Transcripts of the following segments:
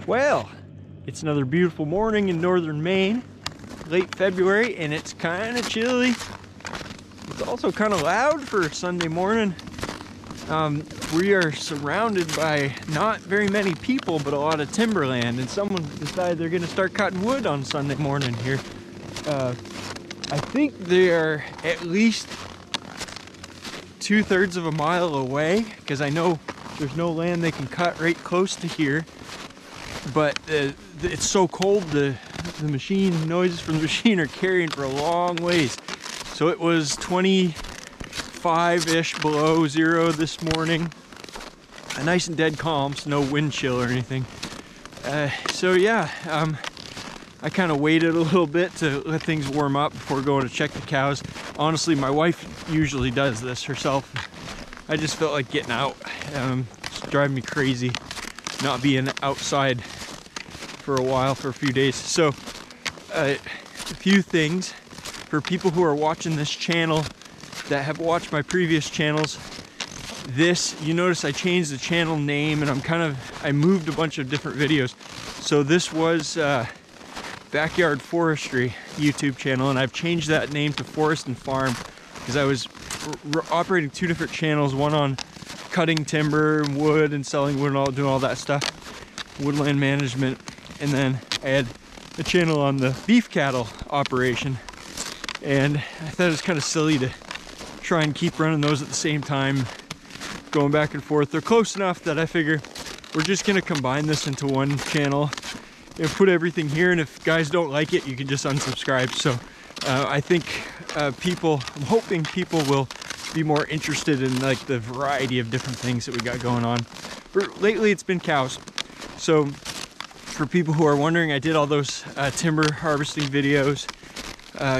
Well, it's another beautiful morning in northern Maine, late February, and it's kind of chilly. It's also kind of loud for Sunday morning. We are surrounded by not very many people, but a lot of timberland, and someone decided they're going to start cutting wood on Sunday morning here. I think they are at least 2/3 of a mile away, because I know there's no land they can cut right close to here. But it's so cold, the noises from the machine are carrying for a long ways. So it was 25-ish below zero this morning. Nice and dead calm, so no wind chill or anything. So yeah, I kind of waited a little bit to let things warm up before going to check the cows. Honestly, my wife usually does this herself. I just felt like getting out. It's driving me crazy not being outside for a while, for a few days. So a few things for people who are watching this channel that have watched my previous channels. You notice I changed the channel name, and I moved a bunch of different videos. So this was Backyard Forestry YouTube channel, and I've changed that name to Forest and Farm because I was operating two different channels, one on cutting timber and wood and selling wood and doing all that stuff, woodland management, and then I had a channel on the beef cattle operation, and I thought it was kind of silly to try and keep running those at the same time, going back and forth. They're close enough that I figure we're just gonna combine this into one channel and put everything here, and if guys don't like it, you can just unsubscribe. So I think I'm hoping people will be more interested in like the variety of different things that we got going on. Lately it's been cows. So for people who are wondering, I did all those timber harvesting videos,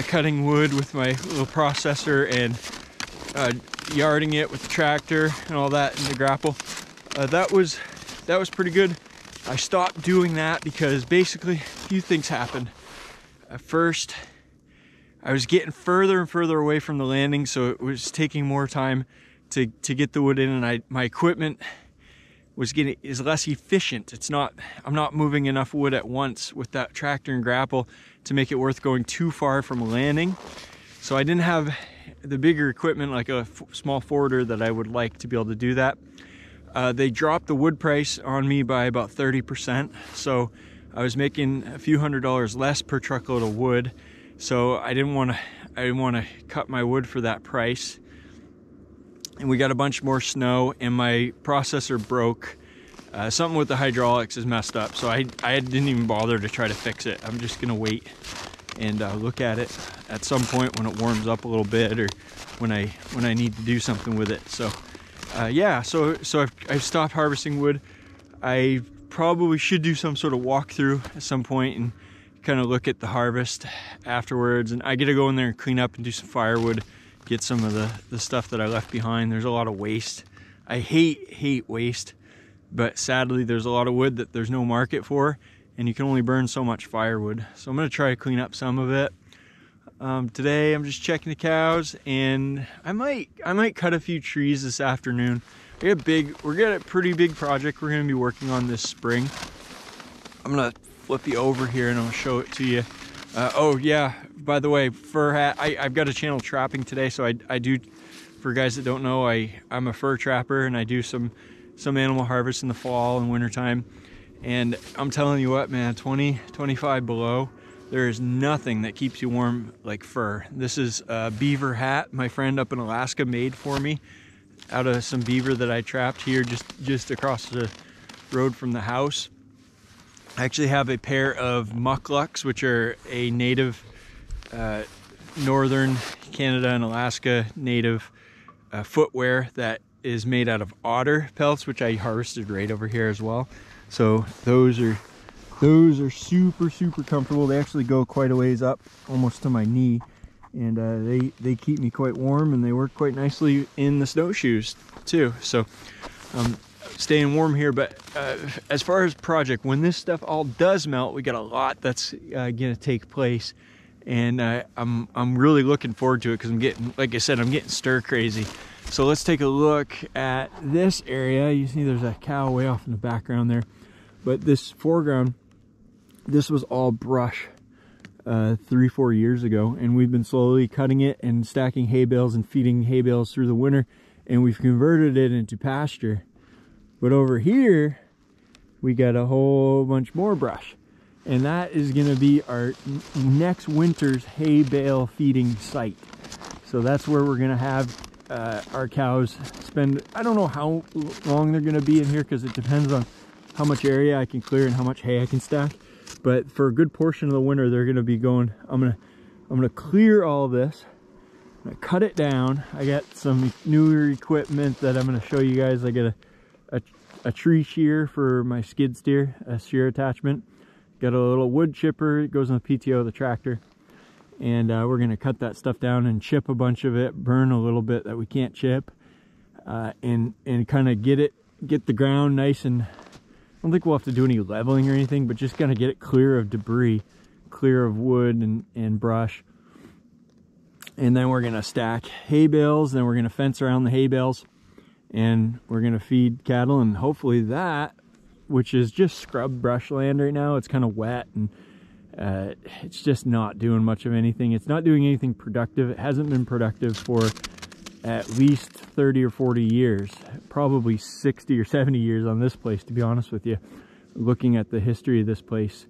cutting wood with my little processor and yarding it with the tractor and all that in the grapple. That was pretty good. I stopped doing that because basically a few things happened. First, I was getting further and further away from the landing, so it was taking more time to get the wood in, and my equipment is less efficient. I'm not moving enough wood at once with that tractor and grapple to make it worth going too far from a landing. So I didn't have the bigger equipment like a small forwarder that I would like to be able to do that. They dropped the wood price on me by about 30%, so I was making a few $100s less per truckload of wood. So I didn't want to cut my wood for that price. And we got a bunch more snow, and my processor broke. Something with the hydraulics is messed up, so I didn't even bother to try to fix it. I'm just gonna wait and look at it at some point when it warms up a little bit, or when I need to do something with it. So yeah, so I've stopped harvesting wood. I probably should do some sort of walkthrough at some point and kind of look at the harvest afterwards, and I get to go in there and clean up and do some firewood, get some of the stuff that I left behind. There's a lot of waste. I hate waste, but sadly there's a lot of wood that there's no market for, and you can only burn so much firewood. So I'm gonna try to clean up some of it. Today I'm just checking the cows, and I might cut a few trees this afternoon. We got a pretty big project we're gonna be working on this spring. I'm gonna flip you over here and I'll show it to you. Oh yeah, by the way, fur hat. I've got a channel trapping today, so I do, for guys that don't know, I'm a fur trapper, and I do some animal harvest in the fall and winter time. And I'm telling you what, man, 25 below, there is nothing that keeps you warm like fur. This is a beaver hat my friend up in Alaska made for me out of some beaver that I trapped here just across the road from the house. I actually have a pair of mucklucks, which are a native northern Canada and Alaska native footwear that is made out of otter pelts, which I harvested right over here as well. So those are super comfortable. They actually go quite a ways up, almost to my knee, and they keep me quite warm, and they work quite nicely in the snowshoes too. So staying warm here. But as far as project, when this stuff all does melt, we got a lot that's gonna take place, and I'm really looking forward to it, because I'm getting, like I said, I'm getting stir crazy. So let's take a look at this area. You see there's a cow way off in the background there. But this foreground, this was all brush 3-4 years ago, and we've been slowly cutting it and stacking hay bales and feeding hay bales through the winter, and we've converted it into pasture. But over here we got a whole bunch more brush, and that is going to be our next winter's hay bale feeding site. So that's where we're going to have our cows spend. I don't know how long they're going to be in here, because it depends on how much area I can clear and how much hay I can stack. But for a good portion of the winter, they're going to be going. I'm gonna clear all this. I'm gonna cut it down. I got some newer equipment that I'm going to show you guys. I got a tree shear for my skid steer, a shear attachment. Got a little wood chipper. It goes on the PTO of the tractor. And we're going to cut that stuff down and chip a bunch of it, burn a little bit that we can't chip, and kind of get the ground nice. And I don't think we'll have to do any leveling or anything, but just kind of get it clear of debris, clear of wood and brush. And then we're going to stack hay bales, then we're going to fence around the hay bales, and we're going to feed cattle. And hopefully that, which is just scrub brush land right now, it's kind of wet, and it's just not doing much of anything. It's not doing anything productive. It hasn't been productive for at least 30 or 40 years, probably 60 or 70 years on this place, to be honest with you, looking at the history of this place.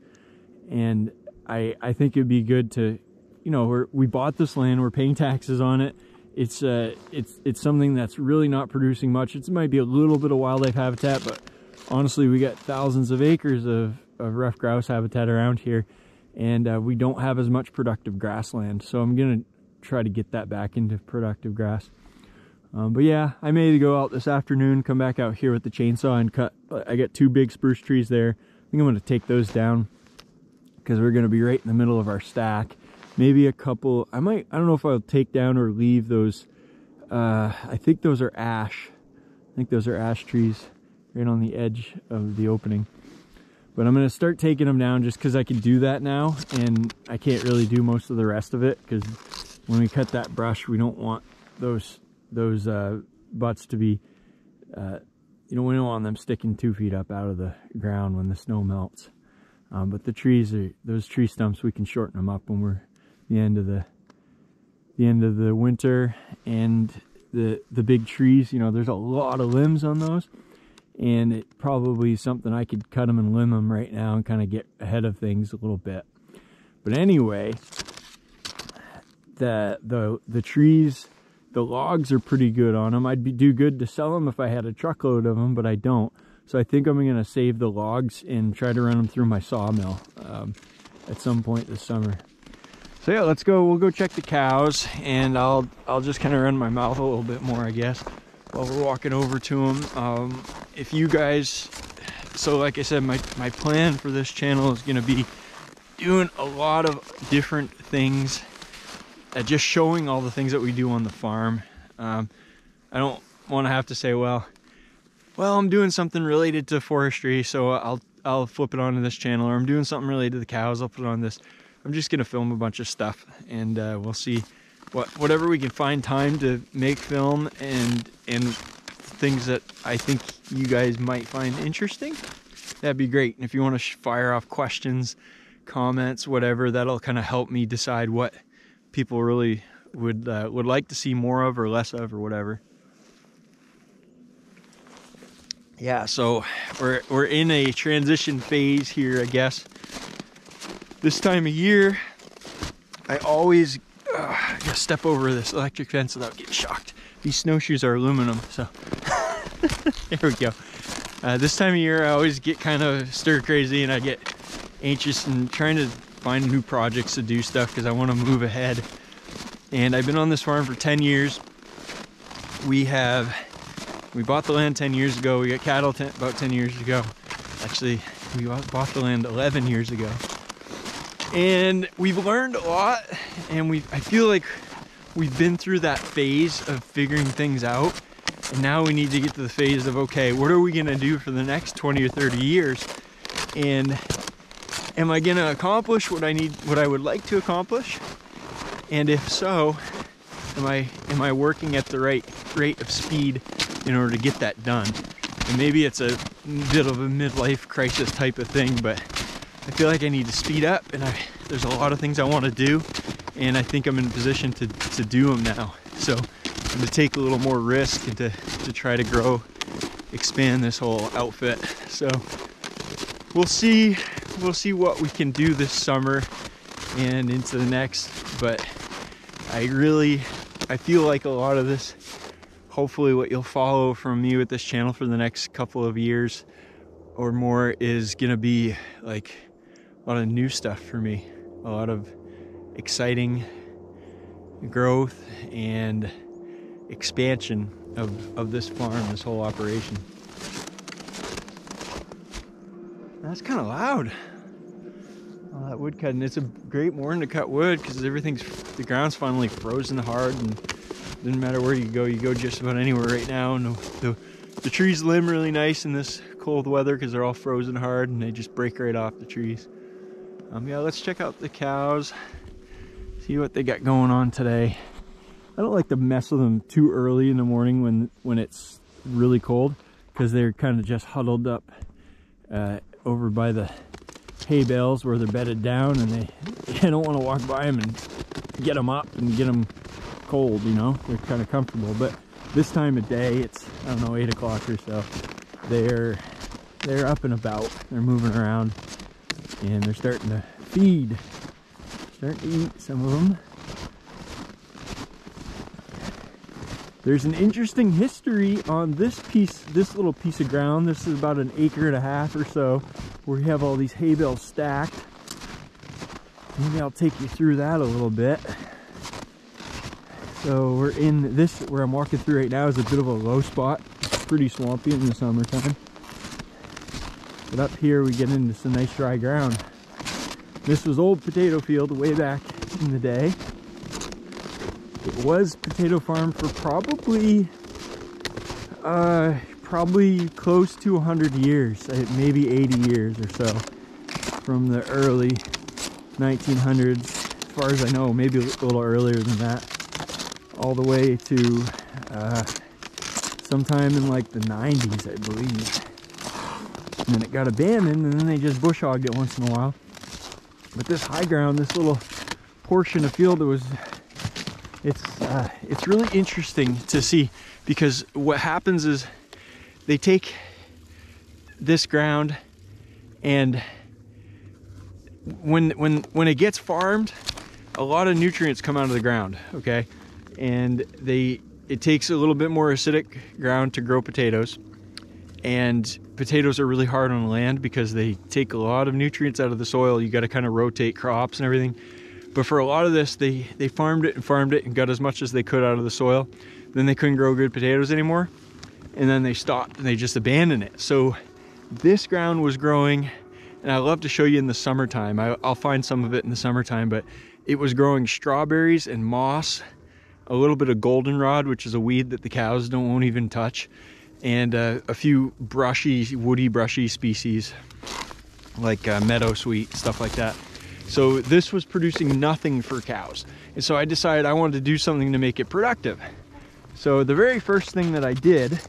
And I think it'd be good to, you know, we bought this land, we're paying taxes on it. It's something that's really not producing much. It might be a little bit of wildlife habitat, but honestly, we got thousands of acres of ruffed grouse habitat around here, and we don't have as much productive grassland. So I'm gonna try to get that back into productive grass. But yeah, I may go out this afternoon, come back out here with the chainsaw and cut. I got 2 big spruce trees there. I think I'm gonna take those down, because we're gonna be right in the middle of our stack. Maybe a couple, I don't know if I'll take down or leave those. I think those are ash. I think those are ash trees right on the edge of the opening. But I'm gonna start taking them down just because I can do that now, and I can't really do most of the rest of it, because when we cut that brush, we don't want those butts to be, we don't want them sticking 2 feet up out of the ground when the snow melts. But the trees those tree stumps, we can shorten them up when we're the end of the winter. And the big trees, you know, there's a lot of limbs on those, and it probably is something I could cut them and limb them right now and kind of get ahead of things a little bit. But anyway, the trees, the logs are pretty good on them. I'd do good to sell them if I had a truckload of them, but I don't. So I think I'm going to save the logs and try to run them through my sawmill at some point this summer. So yeah, we'll go check the cows, and I'll just kind of run my mouth a little bit more, I guess, while we're walking over to them. If you guys, so like I said, my plan for this channel is going to be doing a lot of different things, just showing all the things that we do on the farm. I don't want to have to say, well, I'm doing something related to forestry, so I'll flip it onto this channel, or I'm doing something related to the cows, I'll put it on this. I'm just gonna film a bunch of stuff, and we'll see whatever we can find time to make film, and things that I think you guys might find interesting. That'd be great. And if you want to fire off questions, comments, whatever, that'll kind of help me decide what people really would like to see more of or less of, or whatever. Yeah, so we're in a transition phase here, I guess. This time of year, I always gotta step over this electric fence without getting shocked. These snowshoes are aluminum, so there we go. This time of year, I always get kind of stir crazy, and I get anxious and trying to find new projects to do stuff because I want to move ahead. And I've been on this farm for 10 years. We bought the land 10 years ago. We got cattle about 10 years ago. Actually, we bought the land 11 years ago. And we've learned a lot, and I feel like we've been through that phase of figuring things out, and now we need to get to the phase of, okay, what are we gonna do for the next 20 or 30 years? And am I gonna accomplish what I would like to accomplish? And if so, am I working at the right rate of speed in order to get that done? And maybe it's a bit of a midlife crisis type of thing, but I feel like I need to speed up, and there's a lot of things I want to do, and I think I'm in a position to do them now. So I'm going to take a little more risk and to try to expand this whole outfit. So we'll see what we can do this summer and into the next, but I feel like a lot of this, hopefully what you'll follow from me with this channel for the next couple of years or more, is gonna be like a lot of new stuff for me, a lot of exciting growth and expansion of this farm, this whole operation. That's kind of loud. All that wood cutting. It's a great morning to cut wood because the ground's finally frozen hard, and doesn't matter where you go just about anywhere right now. And the trees limb really nice in this cold weather because they're all frozen hard and they just break right off the trees. Yeah, let's check out the cows, see what they got going on today. I don't like to mess with them too early in the morning when it's really cold, because they're kind of just huddled up over by the hay bales where they're bedded down, and I don't want to walk by them and get them up and get them cold, you know. They're kind of comfortable, but this time of day, it's, I don't know, 8 o'clock or so, they're up and about, they're moving around, and they're starting to feed, starting to eat, some of them. There's an interesting history on this little piece of ground. This is about 1.5 acres or so, where we have all these hay bales stacked. Maybe I'll take you through that a little bit. So we're in this, where I'm walking through right now, is a bit of a low spot. It's pretty swampy in the summertime. But up here we get into some nice dry ground. This was old potato field way back in the day. It was potato farm for probably close to 100 years, maybe 80 years or so, from the early 1900s, as far as I know, maybe a little earlier than that, all the way to sometime in like the 90s, I believe. And then it got abandoned, and then they just bush hogged it once in a while. But this high ground, this little portion of field, it's really interesting to see, because what happens is they take this ground, and when it gets farmed, a lot of nutrients come out of the ground, okay? And it takes a little bit more acidic ground to grow potatoes, and potatoes are really hard on the land because they take a lot of nutrients out of the soil. You got to kind of rotate crops and everything. But for a lot of this, they farmed it and got as much as they could out of the soil. Then they couldn't grow good potatoes anymore, and then they stopped and they just abandoned it. So this ground was growing, and I love to show you in the summertime. I'll find some of it in the summertime, but it was growing strawberries and moss, a little bit of goldenrod, which is a weed that the cows won't even touch, and a few woody brushy species like meadow sweet, stuff like that. So this was producing nothing for cows. And so I decided I wanted to do something to make it productive. So the very first thing that I did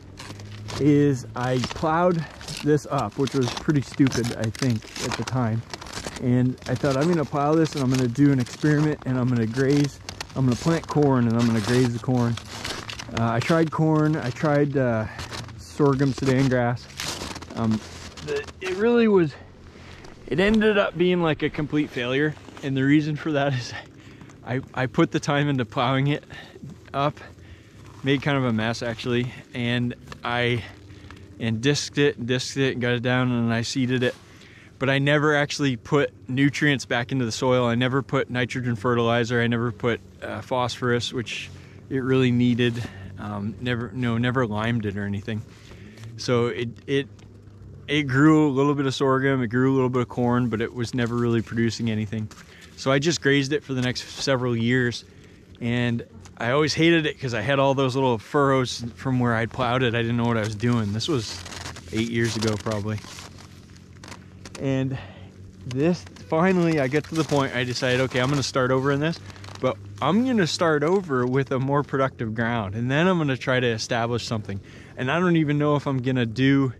is I plowed this up, which was pretty stupid, I think, at the time. And I thought, I'm gonna plow this and I'm gonna do an experiment, and I'm gonna plant corn, and I'm gonna graze the corn. I tried corn, I tried sorghum, Sudan grass. It ended up being like a complete failure, and the reason for that is I put the time into plowing it up, made kind of a mess actually, and disked it and got it down, and I seeded it, but I never actually put nutrients back into the soil. I never put nitrogen fertilizer, I never put phosphorus, which it really needed, never limed it or anything. So it grew a little bit of sorghum, it grew a little bit of corn, but it was never really producing anything. So I just grazed it for the next several years, and I always hated it because I had all those little furrows from where I'd plowed it. I didn't know what I was doing. This was 8 years ago probably. And this, finally I get to the point I decided, okay, I'm gonna start over in this, but I'm gonna start over with a more productive ground, and then I'm gonna try to establish something. And I don't even know if I'm gonna do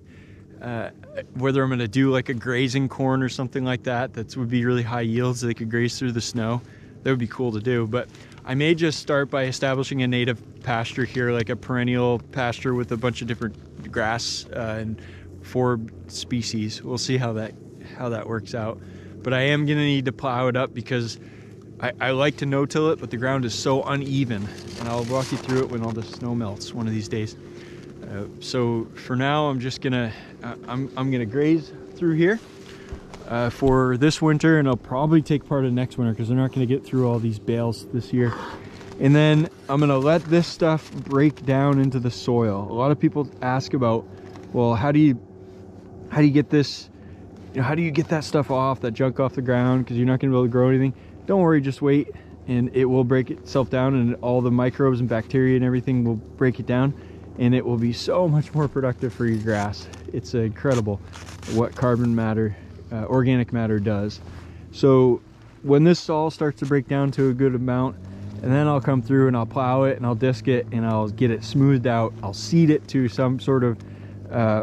whether I'm gonna do like a grazing corn or something like that, that would be really high yields, so they could graze through the snow. That would be cool to do. But I may just start by establishing a native pasture here, like a perennial pasture with a bunch of different grass and 4 species. We'll see how that works out. But I am gonna need to plow it up because I like to no-till it, but the ground is so uneven, and I'll walk you through it when all the snow melts one of these days. So for now, I'm just gonna I'm gonna graze through here for this winter, and I'll probably take part of next winter because they're not gonna get through all these bales this year. And then I'm gonna let this stuff break down into the soil. A lot of people ask about, well, how do you get this, you know, how do you get that stuff off, that junk off the ground, because you're not gonna be able to grow anything. Don't worry, just wait, and it will break itself down, and all the microbes and bacteria and everything will break it down, and it will be so much more productive for your grass. It's incredible what carbon matter, organic matter does. So when this all starts to break down to a good amount, and then I'll come through and I'll plow it and I'll disc it and I'll get it smoothed out. I'll seed it to some sort of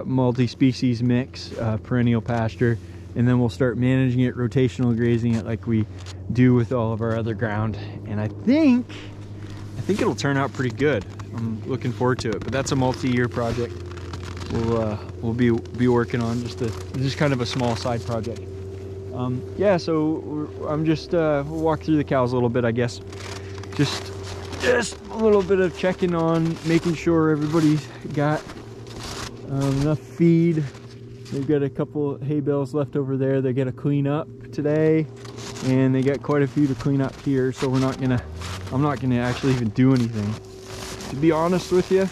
multi-species mix, perennial pasture, and then we'll start managing it, rotational grazing it like we do with all of our other ground. And I think it'll turn out pretty good. I'm looking forward to it, but that's a multi-year project we'll be working on, just kind of a small side project. Yeah, so I'm just we'll walk through the cows a little bit, I guess. Just a little bit of checking on, making sure everybody's got enough feed. They've got a couple hay bales left over there they gotta clean up today, and they got quite a few to clean up here, so I'm not gonna actually even do anything. To be honest with you,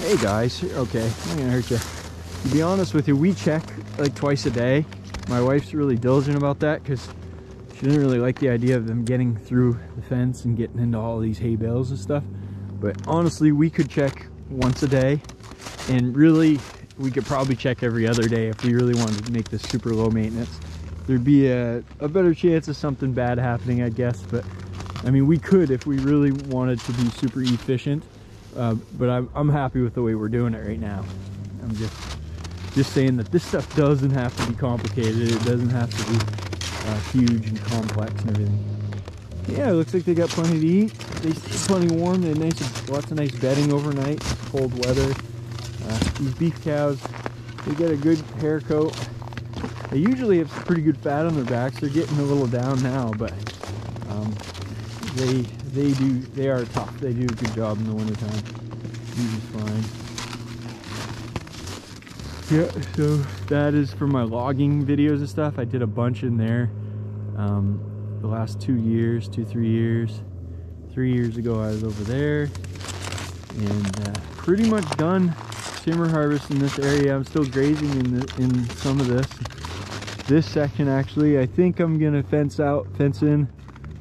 hey guys, okay, I'm not gonna hurt you. To be honest with you, we check like twice a day. My wife's really diligent about that because she didn't really like the idea of them getting through the fence and getting into all these hay bales and stuff. But honestly, we could check once a day, and really we could probably check every other day if we really wanted to make this super low maintenance. There'd be a better chance of something bad happening, I guess, but I mean, we could if we really wanted to be super efficient. But I'm happy with the way we're doing it right now. I'm just saying that this stuff doesn't have to be complicated. It doesn't have to be huge and complex and everything. Yeah, it looks like they got plenty to eat. They stay plenty warm. They have lots of nice bedding overnight, cold weather. These beef cows, they get a good hair coat. They usually have some pretty good fat on their backs. They're getting a little down now, but they are tough. They do a good job in the wintertime. Usually fine. Yeah, so that is for my logging videos and stuff. I did a bunch in there the last 3 years. 3 years ago I was over there, and pretty much done timber harvest in this area. I'm still grazing in some of this section. Actually, I think I'm gonna fence in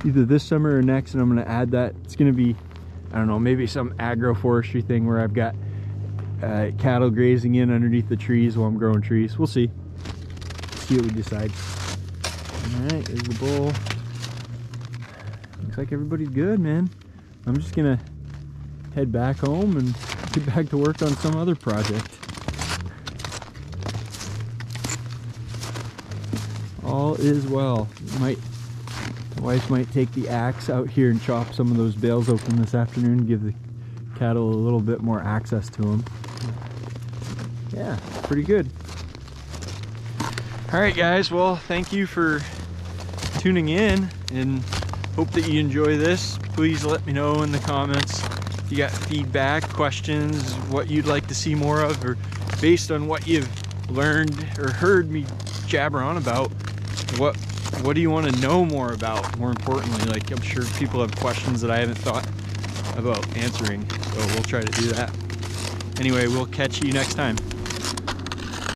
either this summer or next, and I'm gonna add that. It's gonna be, I don't know, maybe some agroforestry thing where I've got cattle grazing in underneath the trees while I'm growing trees. We'll see what we decide. All right, there's the bull. Looks like everybody's good, man. I'm just gonna head back home and get back to work on some other project. All is well. My wife might take the axe out here and chop some of those bales open this afternoon, give the cattle a little bit more access to them. Yeah, pretty good. All right, guys, well, thank you for tuning in, and hope that you enjoy this. Please let me know in the comments if you got feedback, questions, what you'd like to see more of, or based on what you've learned or heard me jabber on about, what do you want to know more about? More importantly, like, I'm sure people have questions that I haven't thought about answering, so we'll try to do that. Anyway, we'll catch you next time.